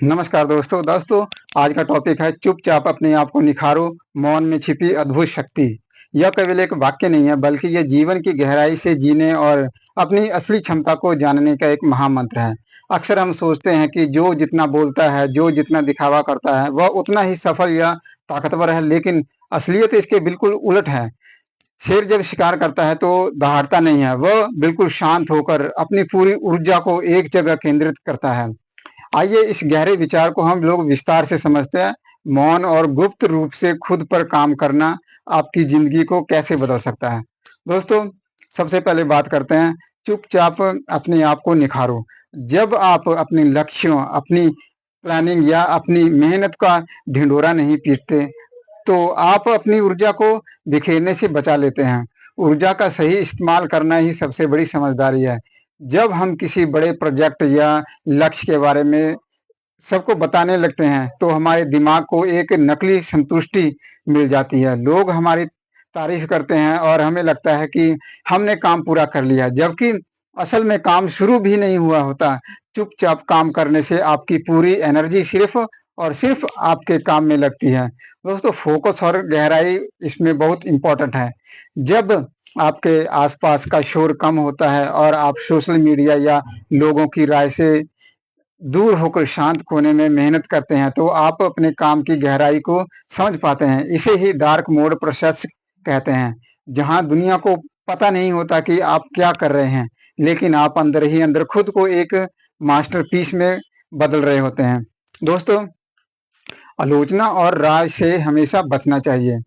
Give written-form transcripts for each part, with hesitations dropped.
नमस्कार दोस्तों आज का टॉपिक है चुपचाप अपने आप को निखारो, मौन में छिपी अद्भुत शक्ति। यह केवल एक वाक्य नहीं है, बल्कि यह जीवन की गहराई से जीने और अपनी असली क्षमता को जानने का एक महामंत्र है। अक्सर हम सोचते हैं कि जो जितना बोलता है, जो जितना दिखावा करता है, वह उतना ही सफल या ताकतवर है, लेकिन असलियत इसके बिल्कुल उलट है। शेर जब शिकार करता है तो दहाड़ता नहीं है, वह बिल्कुल शांत होकर अपनी पूरी ऊर्जा को एक जगह केंद्रित करता है। आइए इस गहरे विचार को हम लोग विस्तार से समझते हैं। मौन और गुप्त रूप से खुद पर काम करना आपकी जिंदगी को कैसे बदल सकता है। दोस्तों, सबसे पहले बात करते हैं चुपचाप अपने आप को निखारो। जब आप अपने लक्ष्यों, अपनी प्लानिंग या अपनी मेहनत का ढिंढोरा नहीं पीटते, तो आप अपनी ऊर्जा को बिखेरने से बचा लेते हैं। ऊर्जा का सही इस्तेमाल करना ही सबसे बड़ी समझदारी है। जब हम किसी बड़े प्रोजेक्ट या लक्ष्य के बारे में सबको बताने लगते हैं, तो हमारे दिमाग को एक नकली संतुष्टि मिल जाती है। लोग हमारी तारीफ करते हैं और हमें लगता है कि हमने काम पूरा कर लिया, जबकि असल में काम शुरू भी नहीं हुआ होता। चुपचाप काम करने से आपकी पूरी एनर्जी सिर्फ और सिर्फ आपके काम में लगती है। दोस्तों, फोकस और गहराई इसमें बहुत इंपॉर्टेंट है। जब आपके आसपास का शोर कम होता है और आप सोशल मीडिया या लोगों की राय से दूर होकर शांत कोने में मेहनत करते हैं, तो आप अपने काम की गहराई को समझ पाते हैं। इसे ही डार्क मोड प्रोसेस कहते हैं, जहां दुनिया को पता नहीं होता कि आप क्या कर रहे हैं, लेकिन आप अंदर ही अंदर खुद को एक मास्टरपीस में बदल रहे होते हैं। दोस्तों, आलोचना और राय से हमेशा बचना चाहिए।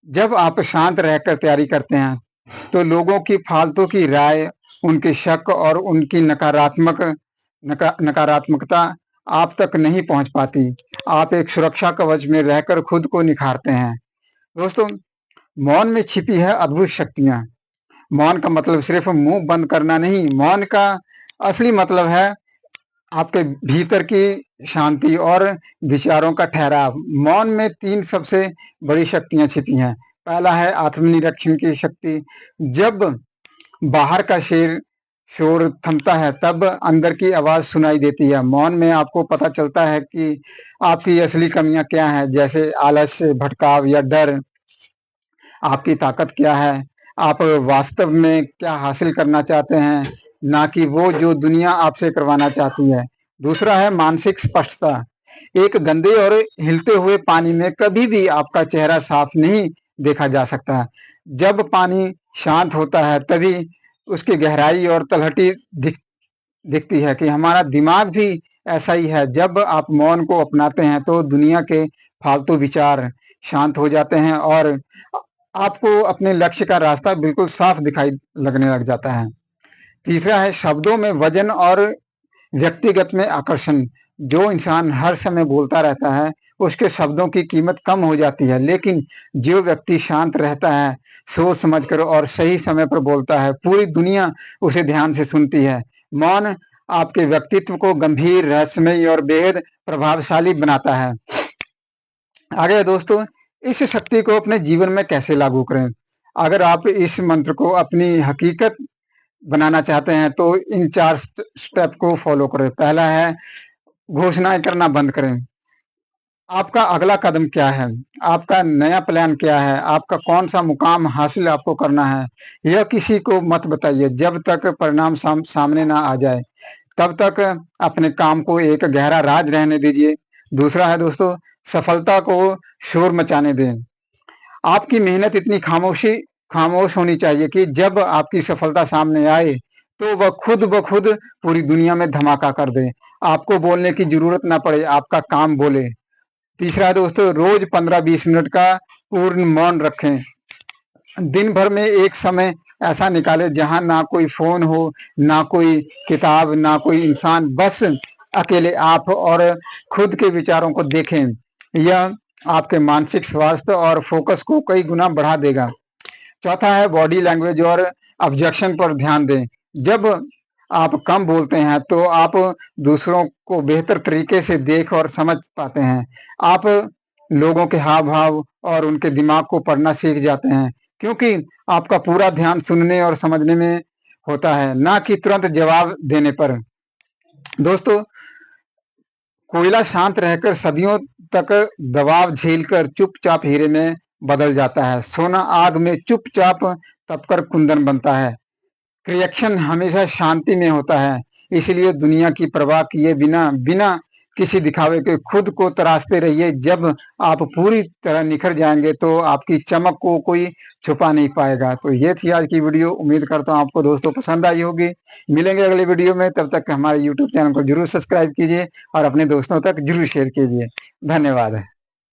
जब आप शांत रहकर तैयारी करते हैं, तो लोगों की फालतू की राय, उनके शक और उनकी नकारात्मकता आप तक नहीं पहुंच पाती। आप एक सुरक्षा कवच में रहकर खुद को निखारते हैं। दोस्तों, मौन में छिपी है अद्भुत शक्तियां। मौन का मतलब सिर्फ मुंह बंद करना नहीं, मौन का असली मतलब है आपके भीतर की शांति और विचारों का ठहराव। मौन में तीन सबसे बड़ी शक्तियां छिपी हैं। पहला है आत्मनिरीक्षण की शक्ति। जब बाहर का शोर थमता है, तब अंदर की आवाज सुनाई देती है। मौन में आपको पता चलता है कि आपकी असली कमियां क्या हैं, जैसे आलस्य, भटकाव या डर। आपकी ताकत क्या है, आप वास्तव में क्या हासिल करना चाहते हैं, ना कि वो जो दुनिया आपसे करवाना चाहती है। दूसरा है मानसिक स्पष्टता। एक गंदे और हिलते हुए पानी में कभी भी आपका चेहरा साफ नहीं देखा जा सकता। जब पानी शांत होता है, तभी उसकी गहराई और तलहटी दिखती है। कि हमारा दिमाग भी ऐसा ही है। जब आप मौन को अपनाते हैं, तो दुनिया के फालतू विचार शांत हो जाते हैं और आपको अपने लक्ष्य का रास्ता बिल्कुल साफ दिखाई लगने लग जाता है। तीसरा है शब्दों में वजन और व्यक्तिगत में आकर्षण। जो इंसान हर समय बोलता रहता है, उसके शब्दों की कीमत कम हो जाती है, लेकिन जो व्यक्ति शांत रहता है, सोच समझकर और सही समय पर बोलता है, पूरी दुनिया उसे ध्यान से सुनती है। मौन आपके व्यक्तित्व को गंभीर, रहस्यमय और बेहद प्रभावशाली बनाता है। आगे दोस्तों, इस शक्ति को अपने जीवन में कैसे लागू करें। अगर आप इस मंत्र को अपनी हकीकत बनाना चाहते हैं, तो इन चार स्टेप को फॉलो करें। पहला है घोषणाएं करना बंद करें। आपका अगला कदम क्या है, आपका नया प्लान क्या है, आपका कौन सा मुकाम हासिल आपको करना है, यह किसी को मत बताइए जब तक परिणाम सामने ना आ जाए। तब तक अपने काम को एक गहरा राज रहने दीजिए। दूसरा है दोस्तों, सफलता को शोर मचाने दें। आपकी मेहनत इतनी खामोश होनी चाहिए कि जब आपकी सफलता सामने आए, तो वह खुद ब खुद पूरी दुनिया में धमाका कर दे। आपको बोलने की जरूरत ना पड़े, आपका काम बोले। तीसरा है दोस्तों, रोज 15-20 मिनट का पूर्ण मौन रखें। दिन भर में एक समय ऐसा निकाले जहां ना कोई फोन हो, ना कोई किताब, ना कोई इंसान, बस अकेले आप और खुद के विचारों को देखें। यह आपके मानसिक स्वास्थ्य और फोकस को कई गुना बढ़ा देगा। चौथा है बॉडी लैंग्वेज और ऑब्जेक्शन पर ध्यान दें। जब आप कम बोलते हैं, तो आप दूसरों को बेहतर तरीके से देख और समझ पाते हैं। आप लोगों के हाव भाव और उनके दिमाग को पढ़ना सीख जाते हैं, क्योंकि आपका पूरा ध्यान सुनने और समझने में होता है, ना कि तुरंत जवाब देने पर। दोस्तों, कोयला शांत रहकर सदियों तक दबाव झेलकर चुपचाप हीरे में बदल जाता है। सोना आग में चुपचाप तपकर कुंदन बनता है। रिएक्शन हमेशा शांति में होता है। इसलिए दुनिया की परवाह किए बिना बिना किसी दिखावे के खुद को तराशते रहिए। जब आप पूरी तरह निखर जाएंगे तो आपकी चमक को कोई छुपा नहीं पाएगा। तो ये थी आज की वीडियो। उम्मीद करता हूँ आपको दोस्तों पसंद आई होगी। मिलेंगे अगले वीडियो में, तब तक हमारे यूट्यूब चैनल को जरूर सब्सक्राइब कीजिए और अपने दोस्तों तक जरूर शेयर कीजिए। धन्यवाद।